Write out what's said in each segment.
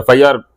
FIR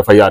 FIR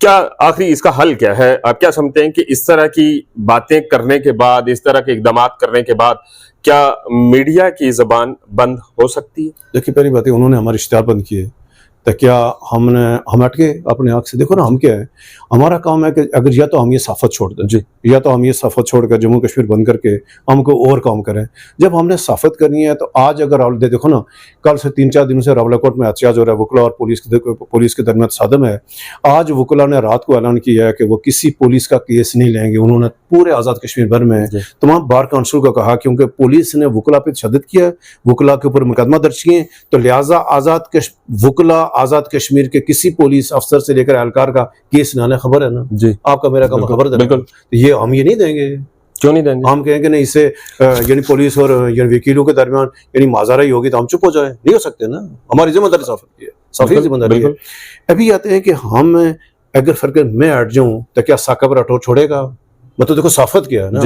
کیا آخری اس کا حل کیا ہے؟ آپ کیا سمجھتے ہیں کہ اس طرح کی باتیں کرنے کے بعد، اس طرح کے اقدامات کرنے کے بعد کیا میڈیا کی زبان بند ہو سکتی ہے؟ دیکھیے پہلی بات ہے انہوں نے ہمارے اشتہار بند کیے تو کیا ہم ہٹ کے اپنے آنکھ سے دیکھو نا ہم کیا ہے، ہمارا کام ہے کہ اگر یا تو ہم یہ صفت چھوڑ دیں جی، یا تو ہم یہ صفت چھوڑ کر جموں کشمیر بند کر کے ہم کو اور کام کریں. جب ہم نے صفت کرنی ہے تو آج اگر دیکھو نا کل سے 3-4 دنوں سے راولہ کوٹ میں احتجاج ہو رہا ہے، وکلا اور پولیس کے درمیان تصادم ہے. آج وکلا نے رات کو اعلان کیا ہے کہ وہ کسی پولیس کا کیس نہیں لیں گے. انہوں نے پورے آزاد کشمیر بھر میں تمام بار کونسل کو کہا کیونکہ پولیس نے وکلا پہ تشدد کیا، وکلا کے اوپر مقدمہ درج کیے، تو لہٰذا وکلا آزاد کشمیر کے کسی پولیس افسر سے لے کر اہلکار کا کیس نہ آنے. خبر ہے نا جی، آپ کا میرا کام خبر دینا. یہ ہم یہ نہیں دیں گے. کیوں نہیں دیں گے؟ ہم کہیں گے نہیں، اس سے یعنی پولیس اور یعنی وکیلوں کے درمیان یعنی ماجرا ہی ہوگی تو ہم چپ ہو جائیں. نہیں ہو سکتے نا. ہماری ذمہ داری صافت کی ہے، صافی ذمہ داری ہے. ابھی آتے ہیں کہ ہم اگر فرق میں ہٹ جاؤں تو کیا ثاقب راٹھور چھوڑے گا؟ مطلب دیکھو صافت کیا ہے نا.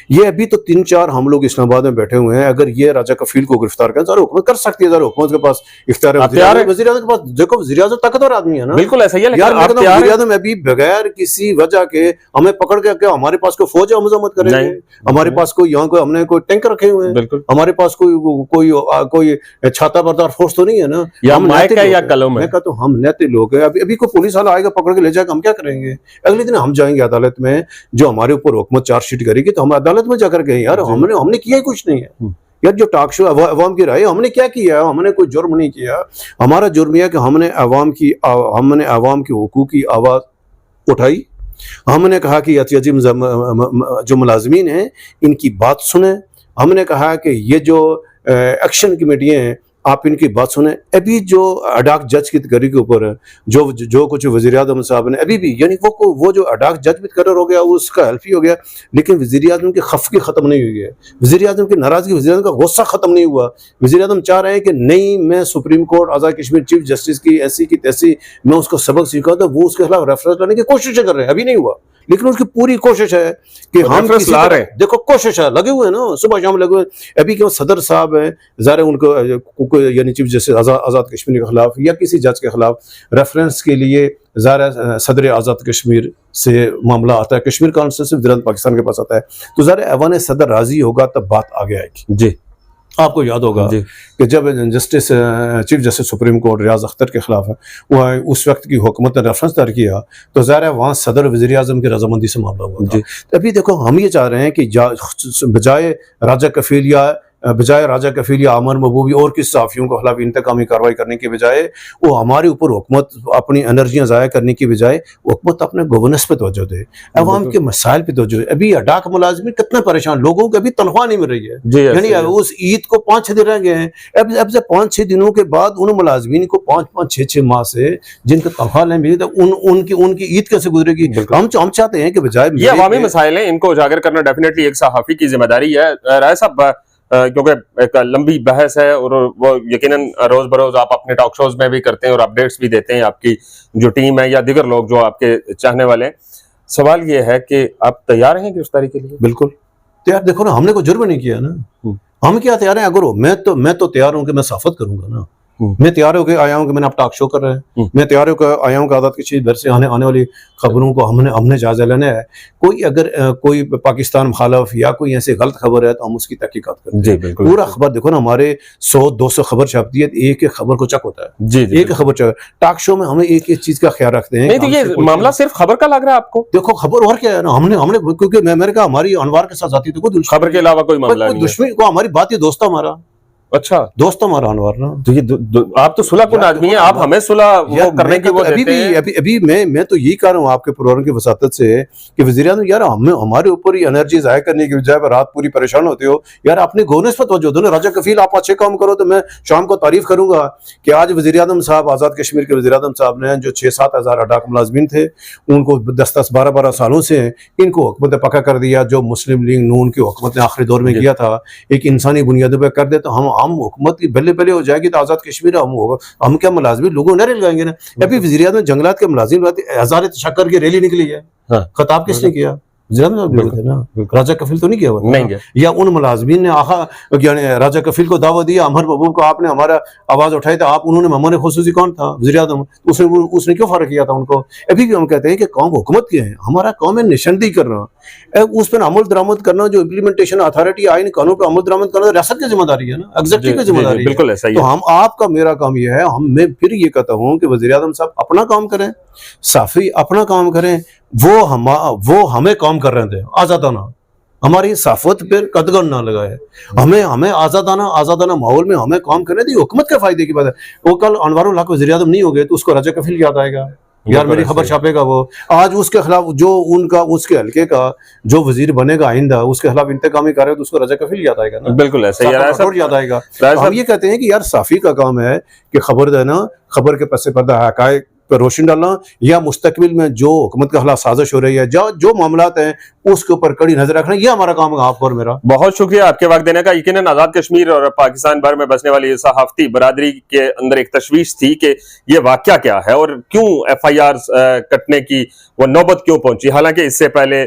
یہ ابھی تو 3-4 ہم لوگ اسلام آباد میں بیٹھے ہوئے ہیں. اگر یہ راجہ کفیل کو گرفتار کریں ذرا حکومت کر سکتی ہے، ذرا حکومت کے پاس اختیار ہے. وزیر اعظم کے پاس دیکھو وزیر اعظم طاقتور آدمی ہے نا. بالکل ایسا ہی ہے. یار وزیر اعظم ابھی بغیر کسی وجہ کے ہمیں پکڑ کے کیا ہمارے پاس کوئی فوج ہے مذمت کریں گے؟ ہمارے پاس کوئی یہاں کوئی ہم نے کوئی ٹینک رکھے ہوئے ہیں؟ ہمارے پاس کوئی چھاتا بردار فورس تو نہیں ہے نا. میں کہتا ہوں ہم نیتے لوگ ہیں. ابھی کوئی پولیس والا آئے گا پکڑ کے لے جائے گا، ہم کیا کریں گے؟ اگلے دن ہم جائیں گے عدالت میں، جو ہمارے اوپر حکومت چارج شیٹ کرے گی تو ہم عدالت میں جا کر گئے یار ہم نے کیا ہی کچھ نہیں ہے. یار جو ٹاک شو عوام کی رائے، ہم نے کیا کیا ہے؟ ہم نے کوئی جرم نہیں کیا. ہمارا جرم یہ ہے کہ ہم نے عوام کی حقوق کی آواز اٹھائی. ہم نے کہا کہ احتجاجی جو ملازمین ہیں ان کی بات سنیں. ہم نے کہا کہ یہ جو ایکشن کمیٹیاں ہیں آپ ان کی بات سنیں. ابھی جو اڈاک جج کی تقرری کے اوپر جو کچھ وزیر اعظم صاحب نے ابھی بھی یعنی وہ جو اڈاک جج بھی تقرر ہو گیا اس کا حلفی ہو گیا، لیکن وزیر اعظم کی خفگی ختم نہیں ہوئی ہے، وزیر اعظم کی ناراضگی، وزیر اعظم کا غصہ ختم نہیں ہوا. وزیر اعظم چاہ رہے ہیں کہ نہیں میں supreme court Azad Kashmir chief justice کی ایسی کی تیسی میں اس کو سبق سیکھا تو وہ اس کے خلاف ریفرنس لانے کی کوشش کر رہے ہیں. ابھی نہیں ہوا لیکن اس کی پوری کوشش ہے کہ ہم لا رہے ہیں. دیکھو کوشش ہے، لگے ہوئے ہیں نا، صبح شام لگے ہوئے. ابھی کہ صدر صاحب ہیں ظاہر ان کو یعنی چیف جسٹس آزاد کشمیر کے خلاف یا کسی جج کے خلاف ریفرنس کے لیے ظاہر صدر آزاد کشمیر سے معاملہ آتا ہے، کشمیر کونسل سے وزارت پاکستان کے پاس آتا ہے، تو ظاہر ایوان صدر راضی ہوگا تب بات آگے آئے گی. جی آپ کو یاد ہوگا کہ جب چیف جسٹس سپریم کورٹ ریاض اختر کے خلاف ہے وہ اس وقت کی حکومت نے ریفرنس دائر کیا تو ظاہر ہے وہاں صدر وزیر اعظم کی رضامندی سے معاملہ ہوا تھا. ابھی دیکھو ہم یہ چاہ رہے ہیں کہ بجائے راجہ کفیل یا عامر محبوبی اور کس صحافیوں کے خلاف انتقامی کارروائی کرنے کے بجائے وہ ہمارے اوپر حکومت اپنی انرجیاں ضائع کرنے کی بجائے حکومت اپنے گورننس پہ توجہ دے، عوام کے مسائل پہ توجہ دے. ابھی اڈاک ملازمین کتنے پریشان، لوگوں کو ابھی تنخواہ نہیں مل رہی ہے. یعنی اس عید کو 5-6 دن رہ گئے ہیں. اب سے 5-6 دنوں کے بعد ان ملازمین کو 5-6 ماہ سے جن کو تنخواہ نہیں ملی تو ان کی عید کیسے گزرے گی؟ ہم چاہتے ہیں کہ بجائے یہ عوامی مسائل ہیں ان کو اجاگر کرنا ڈیفینیٹلی ایک صحافی کی ذمہ داری ہے. رائے صاحب کیونکہ ایک لمبی بحث ہے اور وہ یقیناً روز بروز آپ اپنے ٹاک شوز میں بھی کرتے ہیں اور اپڈیٹس بھی دیتے ہیں، آپ کی جو ٹیم ہے یا دیگر لوگ جو آپ کے چاہنے والے ہیں. سوال یہ ہے کہ آپ تیار ہیں گرفتاری کے لیے؟ بالکل تیار. دیکھو نا ہم نے کوئی جرم نہیں کیا نا، ہم کیا تیار ہیں؟ اگر میں تو تیار ہوں کہ میں صافت کروں گا نا. میں تیار ہو کے آیا ہوں کہ میں نے آپ ٹاک شو کر رہے ہیں. میں تیار ہو کے آیا ہوں کہ آزاد کشمیر بھر سے آنے والی خبروں کو ہم نے جائزہ لینا ہے. کوئی پاکستان مخالف یا کوئی ایسی غلط خبر ہے تو ہم اس کی تحقیقات کرتے ہیں. پورا خبر دیکھو نا ہمارے 100-200 خبر چھپتی ہے، ایک خبر کو چیک ہوتا ہے. ایک خبر چیک. ٹاک شو میں ہمیں ایک چیز کا خیال رکھتے ہیں. نہیں تو یہ معاملہ صرف خبر کا لگ رہا ہے آپ کو؟ دیکھو خبر اور کیا ہے نا، ہم نے کیونکہ میں نے کہا ہماری انوار کے ساتھ ذاتی تو کوئی خبر کے علاوہ کوئی معاملہ نہیں ہے. دشمن کو ہماری بات، یہ دوست ہمارا. اچھا دوست ہمارا انوار نا. آپ تو صلح کن آدمی ہیں، آپ ہمیں صلح کرنے کی وہ دیتے ہیں. ابھی میں تو یہی کہہ رہا ہوں آپ کے پروگرام کی وساطت سے کہ وزیر اعظم یار ہمارے اوپر ہی انرجی ضائع کرنے کی بجائے رات پوری پریشان ہوتے ہو یار، اپنے گورننس پر توجہ دو نا. راجہ کفیل آپ اچھے کام کرو تو میں شام کو تعریف کروں گا کہ آج وزیر اعظم صاحب آزاد کشمیر کے وزیر اعظم صاحب نے جو 6-7 ہزار اڈاک ملازمین تھے ان کو 10-12 سالوں سے ان کو حکومت نے پکا کر دیا. جو مسلم لیگ نون کی حکومت نے آخری دور میں کیا تھا ایک انسانی بنیادوں پہ کر دے تو ہم حکومت کی پہلے ہو جائے گی تو آزاد کشمیر ہم کیا ملازمین لوگوں نہ رل گائیں گے نا. ابھی وزیر اعظم جنگلات کے ملازمین ہزار تشکر کی ریلی نکلی ہے، خطاب کس نے کیا؟ تھے نا, راجہ کفیل تو نہیں کیا ہوا تھا. نہیں گیا. یا ان ملازمین نے یعنی راجہ کفیل کو دعوت دیا, عمر محبوب کو آپ نے ہمارا آواز اٹھائی تھا, آپ انہوں نے مہمان خصوصی کون تھا, وزیر اعظم, اس نے کیوں فرق کیا تھا ان کو. ابھی بھی ہم کہتے ہیں کہ قوم حکومت کی ہے, ہمارا قوم ہے نشاندہی کرنا, اس پر عمل درآمد کرنا, جو امپلیمنٹیشن اتھارٹی آئین قانون پر عمل درآمد کرنا ریاست کی ذمہ داری ہے نا, ایگزیکٹو کی ذمہ داری ہے. بالکل ایسا ہی تو ہم آپ کا میرا کام یہ ہے, میں پھر یہ کہتا ہوں کہ وزیر اعظم صاحب اپنا کام کریں, صافی اپنا کام کریں, وہ ہمیں کام کر رہے تھے آزادانہ, ہماری صافت پہ قدغن نہ لگائے, ہمیں آزادانہ ماحول میں ہمیں کام کرنے دی, حکومت کے فائدے کی بات ہے. وہ کل انوار الحق وزیر اعظم نہیں ہو گئے تو اس کو راجہ کفیل یاد آئے گا, یار میری خبر چھاپے گا وہ, آج اس کے خلاف جو اس کے حلقے کا جو وزیر بنے گا آئندہ, اس کے خلاف انتقامی کر رہے تو اس کو راجہ کفیل یاد آئے گا نا. بالکل ایسا ہی یاد آئے گا. ہم یہ کہتے ہیں کہ یار صافی کا کام ہے کہ خبر دینا, خبر کے پس پردہ حقائق پہ روشن ڈالنا, یا مستقبل میں جو حکومت کے خلاف سازش ہو رہی ہے, جو معاملات ہیں اس کے اوپر کڑی نظر رکھنا, یہ ہمارا کام ہے. آپ اور میرا بہت شکریہ آپ کے وقت دینے کا. یقیناً آزاد کشمیر اور پاکستان بھر میں بسنے والی صحافتی برادری کے اندر ایک تشویش تھی کہ یہ واقعہ کیا ہے اور کیوں ایف آئی آر کٹنے کی وہ نوبت کیوں پہنچی. حالانکہ اس سے پہلے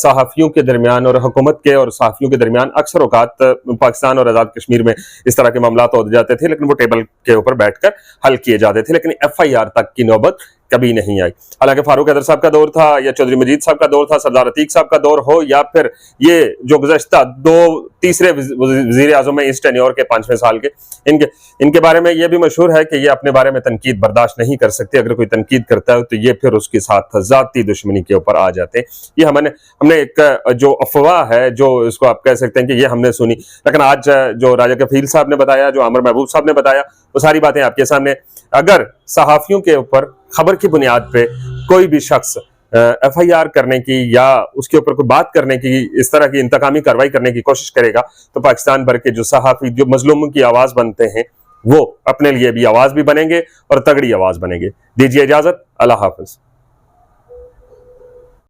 صحافیوں کے درمیان اور حکومت کے اور صحافیوں کے درمیان اکثر اوقات پاکستان اور آزاد کشمیر میں اس طرح کے معاملات ہو جاتے تھے, لیکن وہ ٹیبل کے اوپر بیٹھ کر حل کیے جاتے تھے, لیکن ایف آئی آر تک کی نوبت کبھی نہیں آئی. حالانکہ فاروق حیدر صاحب کا دور تھا, یا چودھری مجید صاحب کا دور تھا, سردار عتیق صاحب کا دور ہو, یا پھر یہ جو گزشتہ تیسرے وزیر اعظم ہیں اس ٹینیور کے 5ویں سال کے, ان کے بارے میں یہ بھی مشہور ہے کہ یہ اپنے بارے میں تنقید برداشت نہیں کر سکتے. اگر کوئی تنقید کرتا ہے تو یہ پھر اس کے ساتھ ذاتی دشمنی کے اوپر آ جاتے ہیں. یہ ہم نے ایک جو افواہ ہے, جو اس کو آپ کہہ سکتے ہیں کہ یہ ہم نے سنی, لیکن آج جو راجہ کفیل صاحب نے بتایا, جو عمر محبوب صاحب نے بتایا, وہ ساری باتیں آپ کے سامنے. اگر صحافیوں کے اوپر خبر کی بنیاد پہ کوئی بھی شخص ایف آئی آر کرنے کی یا اس کے اوپر کوئی بات کرنے کی, اس طرح کی انتقامی کارروائی کرنے کی کوشش کرے گا, تو پاکستان بھر کے جو صحافی جو مظلوموں کی آواز بنتے ہیں وہ اپنے لیے بھی آواز بھی بنیں گے اور تگڑی آواز بنیں گے. دیجیے اجازت, اللہ حافظ.